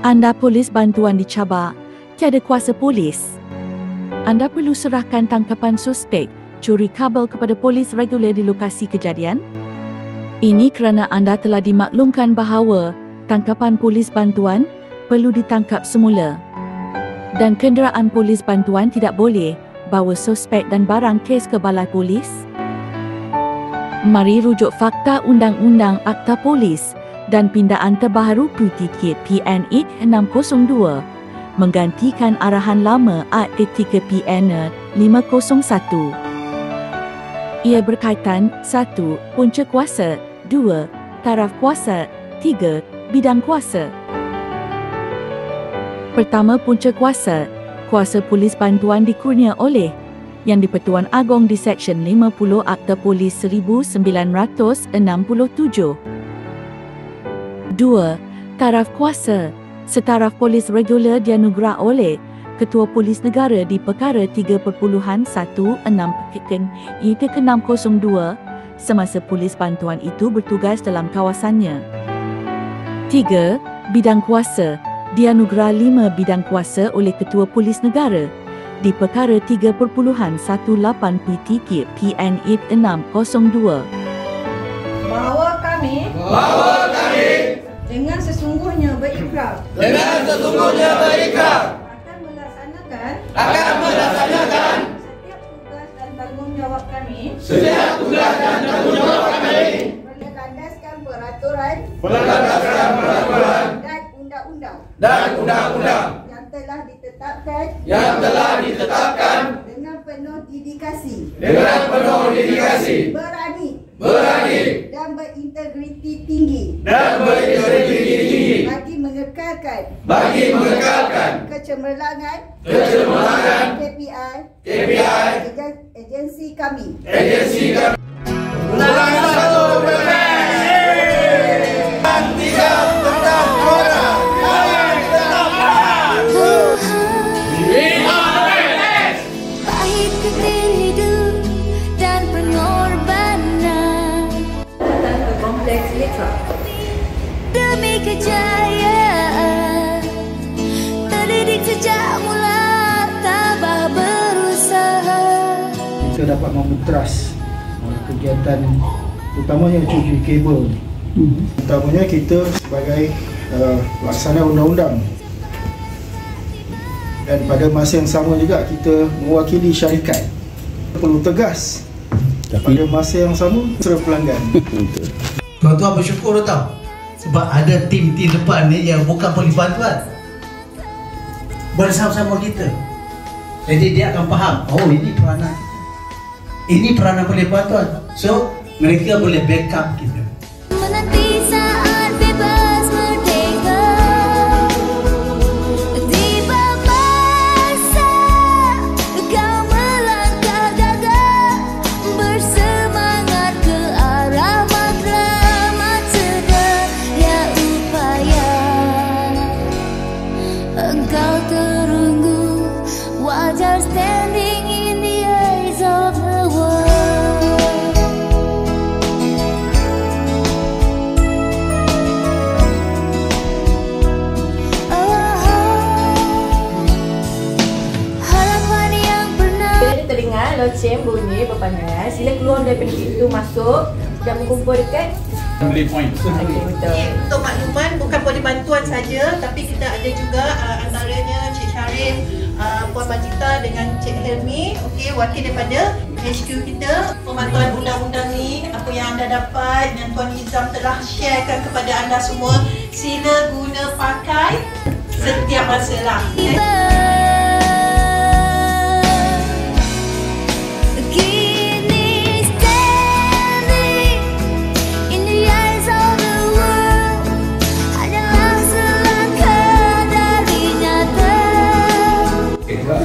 Anda polis bantuan dicabar, tiada kuasa polis. Anda perlu serahkan tangkapan suspek curi kabel kepada polis regular di lokasi kejadian. Ini kerana anda telah dimaklumkan bahawa tangkapan polis bantuan perlu ditangkap semula. Dan kenderaan polis bantuan tidak boleh bawa suspek dan barang kes ke balai polis. Mari rujuk fakta Undang-Undang Akta Polis dan pindaan terbaharu Tikit PN 8602 menggantikan arahan lama Act Etika PN 501. Ia berkaitan 1. Punca kuasa, 2. Taraf kuasa, 3. Bidang kuasa. Pertama, punca kuasa. Kuasa polis bantuan dikurnia oleh Yang di-Pertuan Agong di Seksyen 50 Akta Polis 1967. 2. Taraf kuasa. Setaraf polis regular dianugerah oleh Ketua Polis Negara di Perkara 3.16/602 semasa polis bantuan itu bertugas dalam kawasannya. 3. Bidang kuasa. Dianugerah 5 bidang kuasa oleh Ketua Polis Negara di Perkara 3.18 PTK PN 8602. Bahawa kami dengan sesungguhnya berikrar akan melaksanakan setiap tugas dan tanggungjawab kami berlandaskan peraturan dan undang-undang yang telah ditetapkan dengan penuh dedikasi berani dan berintegriti tinggi bagi mengekalkan kecemerlangan KPI agensi kami. Ulangan 1 dan 3 tentang juara. Pahit ketir hidup dan pengorbanan Datang ke Kompleks Letra demi kejayaan, terdidik sejak mula, tabah berusaha. Kita dapat memuteras kegiatan utamanya cuci kabel. Utamanya kita sebagai pelaksana undang-undang, dan pada masa yang sama juga kita mewakili syarikat. Perlu tegas, pada masa yang sama serang pelanggan. Tuan-tuan bersyukur tau, sebab ada tim-tim depan ni yang bukan polis bantuan bersama-sama kita. Jadi dia akan faham, oh ini peranan kita, ini peranan polis bantuan. So mereka boleh backup kita. Menanti saat bebas merdeka, tiba masa kau melangkah gagah, bersemangat ke arah matlamat segala upaya. Engkau terunggu, wajar standing in the eyes of the world. Loceng bunyi berpanjangan, sila keluar daripada pintu masuk dan berkumpul dekat Assembly point. okay, betul. Untuk makluman, bukan polis bantuan saja, tapi kita ada juga antaranya Cik Syarif, Puan Majita dengan Cik Helmi, okey, wakil daripada HQ kita. Pemantauan undang-undang ni, apa yang anda dapat dan Tuan Nizam telah sharekan kepada anda semua, sila guna pakai setiap masa lah.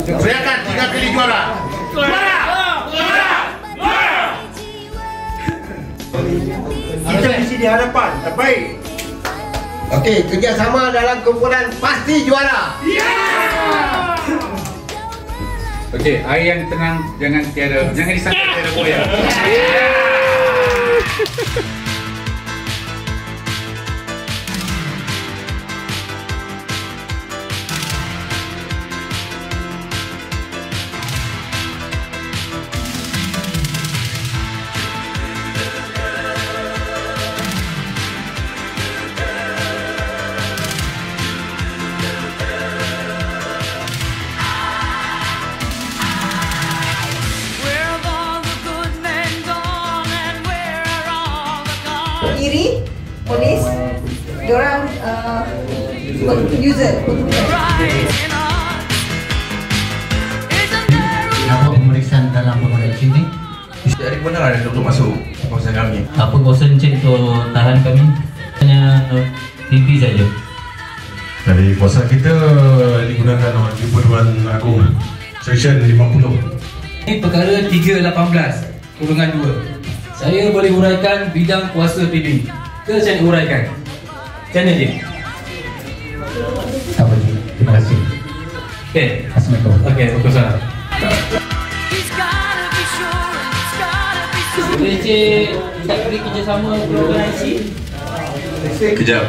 Teriakan 3 kali juara. Kita mesti di hadapan terbaik. Okey, kerjasama dalam kumpulan pasti juara. Okey, air yang tenang, jangan disangka tiada goyang. sendiri, polis, diorang user. Apa pemeriksaan dalam pengenalan ini? Jadi benar ada untuk masuk kawasan kami. Apa kawasan Encik untuk tahan kami? Hanya TV saja. Dari kuasa kita digunakan oleh Pertuan Agong Seksyen 50. Ini perkara 318/2. Saya boleh uraikan bidang kuasa PB. Ke saya nak uraikan? Macam mana dia? Tak apa, terima kasih. Okey. Assalamualaikum. Okey, Waalaikumsalam. Boleh Encik tak beri kerjasama program IC? Kejap.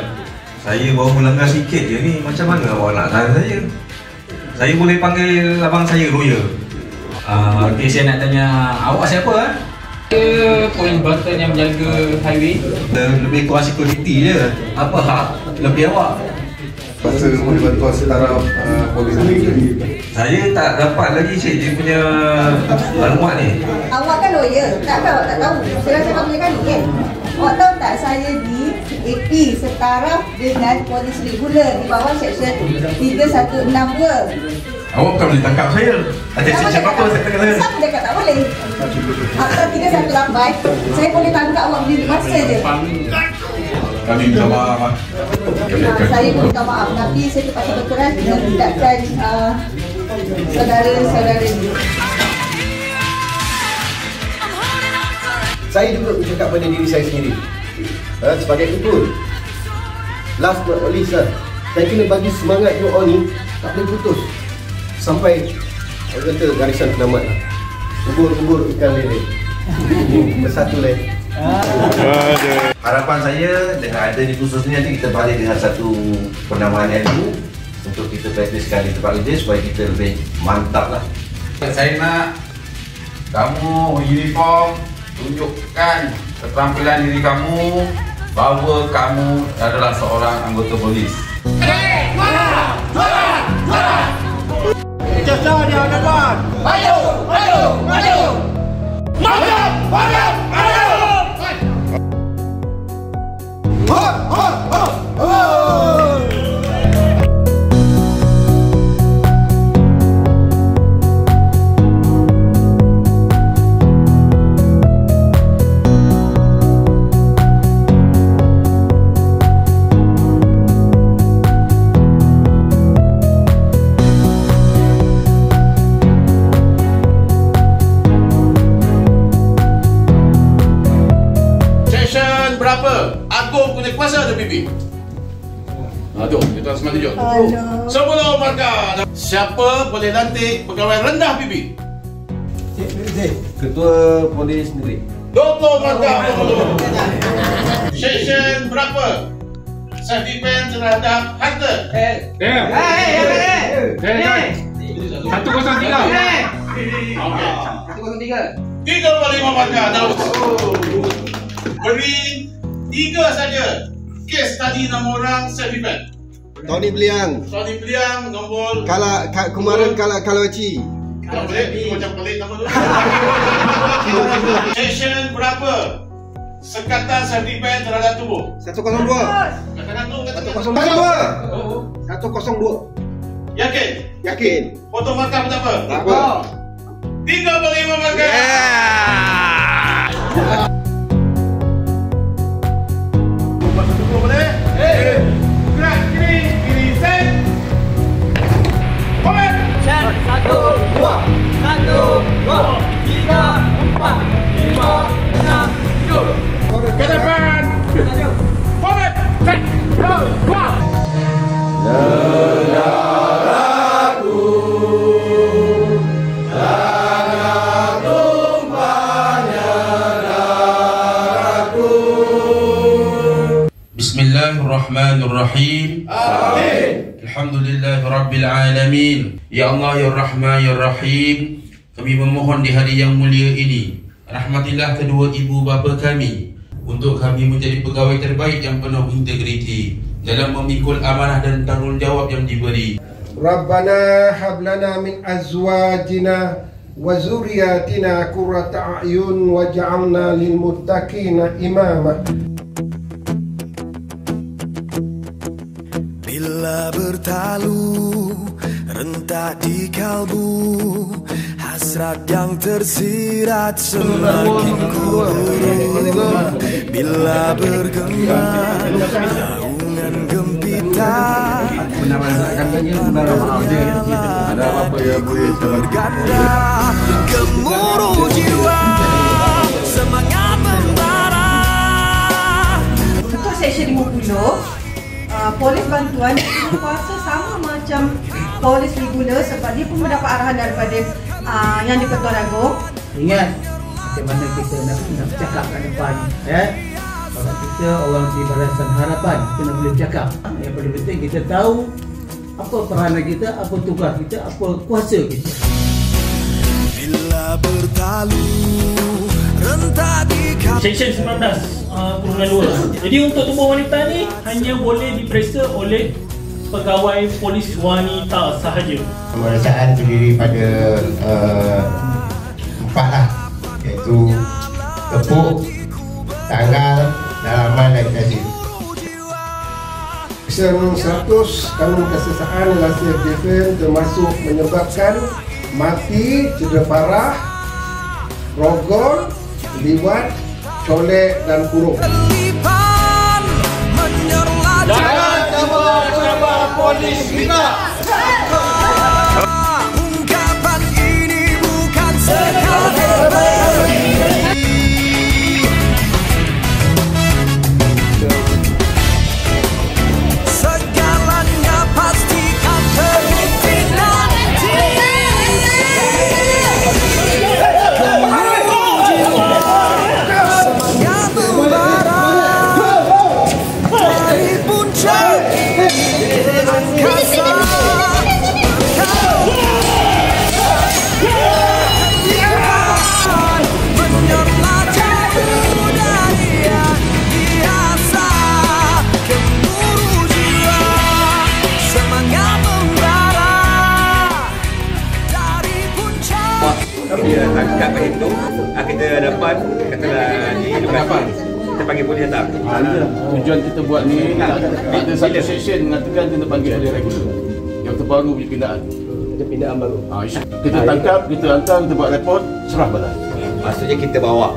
Saya baru melanggar sikit je ni. Macam mana awak nak tahan saya? Saya boleh panggil abang saya lawyer. Okey, saya nak tanya awak siapa? Saya polis Banten yang menjaga highway. Lebih kurang security je. Apa hak lebih awak? Masa boleh bantuan setaraf polis ni. Saya tak dapat lagi cik dia punya maklumat ni. Awak kan lawyer, takkan awak tak tahu? Saya rasa kamu punya kali kan? Awak tahu tak saya di AP setaraf dengan polis regular di bawah seksyen 3162. Awak bukan boleh tangkap saya. Ada seksyen apa saya tangkap saya? Siapa cakap tak boleh? Akta 318, saya boleh tangkap awak beli masa je. Kami minta maaf. Saya pun minta maaf, tapi saya terpaksa berkeras dengan tindakan saudara-saudara ini. Saya juga bercakap pada diri saya sendiri. Sebagai tutur, last but not least, saya kena bagi semangat you all ni tak boleh putus sampai orang kata garisan penamat lah. Ubur-ubur ikan lele. Bersatu lain. Harapan saya dengan ada di khusus ni nanti kita balik dengan satu penamaan ilmu untuk kita praktiskan di tempat kerja supaya kita lebih mantap lah. Saya nak kamu uniform, tunjukkan keterampilan diri kamu bahawa kamu adalah seorang anggota polis. Jasa di hadapan. Maju, maju, maju. Maju, maju, maju. Berapa? Agong punya kuasa ada PB? Aduh, kita semua tunjuk. Sebelum markah, siapa boleh lantik pegawai rendah PB? Ketua Polis Negeri. 20 markah. Session berapa? Self defense terhadap harta. 103. 35 markah. Beri 3 saja. Kes tadi nama orang self defense. Tony Beliang. Tony Beliang nombor Kemarin Kalawaci. Tak boleh, macam pelik nama tu. Session berapa? Sekatan self defense terhadap tubuh. 102. Katakan tu, 102. Yakin? Yakin. Foto markah pun tak apa? Tak apa. 35 markah. Boleh? Gerak kiri, kiri set. Komen. Set 1, 2, 3, 4, 5, 6, 7. Ke depan. Komen. Set 2. Bismillahirrahmanirrahim. Amin. Alhamdulillahirabbil alamin. Ya Allah ya Rahman ya Rahim, kami memohon di hari yang mulia ini, rahmatilah kedua ibu bapa kami untuk kami menjadi pegawai terbaik yang penuh integriti dalam memikul amanah dan tanggungjawab yang diberi. Rabbana hablana min azwajina wa zurriyatina qurrata a'yun waj'alna lil muttaqina imama. Bila bertalu rentak di kalbu, hasrat yang tersirat semakin kubur. Bila bergema naungan gempita, berganda gemuruh jiwa, semangat membara. Untuk seksyen 50, polis bantuan kuasa sama macam polis regular sebab dia pun mendapat arahan daripada Yang di-Pertuan Agong. Ingat macam mana kita nak bercakap kat depan, kalau kita orang di Barisan Harapan, kita nak boleh bercakap. Yang paling penting kita tahu apa peranan kita, apa tugas kita, apa kuasa kita. Bila bertalu rentak di Seksyen 19.2. Jadi untuk tubuh wanita ni hanya boleh diperiksa oleh pegawai polis wanita sahaja. Pemeriksaan terdiri pada 4 lah, iaitu tepuk, tanggal, dalaman dan kasih. Seksyen 100 Kanun Kesesaan Rahsia Defense termasuk menyebabkan mati, cedera parah, rogol, liwat, colek dan kurung. Jangan cabar-cabar polis kita. Ungkapan ini bukan sekadar segalanya pasti akan terbukti nanti. Semangat membara dari puncak angkasa. Menyerlah jauh dari yang biasa, gemuruh jiwa, semangat membara dari puncak. Dia tangkap kat situ, kita dapat katalah di lokasi, kita panggil polis datang. Tujuan kita buat ni, ada satu seksyen mengatakan kita panggil ahli regular yang terbaru punya pindaan. Ada pindaan baru. Kita tangkap, kita hantar, kita buat report, serah balas. Maksudnya kita bawa.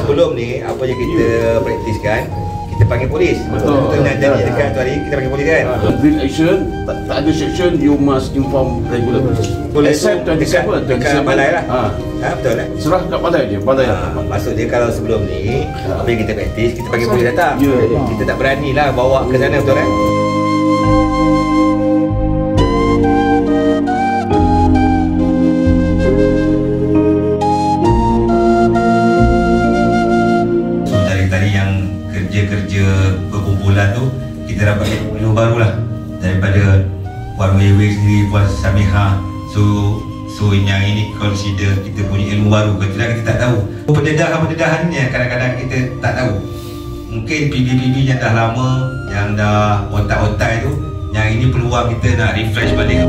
Sebelum ni apa yang kita praktiskan, kita panggil polis. Betul. Betul dan janji dekat tu hari kita panggil polis kan. Drill action, tak ada section you must inform regular. Except 27 dekat balai lah. Betul lah. Serah kat balai dia, balai. Maksud dia kalau sebelum ni apa yang kita praktis, kita panggil polis datang. Kita tak beranilah bawa ke sana, betul kan? Kerja perkumpulan tu kita dapat ilmu baru lah daripada Puan Wewe sendiri, Puan Samiha. So yang ini consider kita punya ilmu baru. Kadang-kadang kita tak tahu pendedahan ni yang kadang-kadang kita tak tahu. Mungkin PB-PB yang dah lama, yang dah otak-otak tu, yang ini peluang kita nak refresh balik.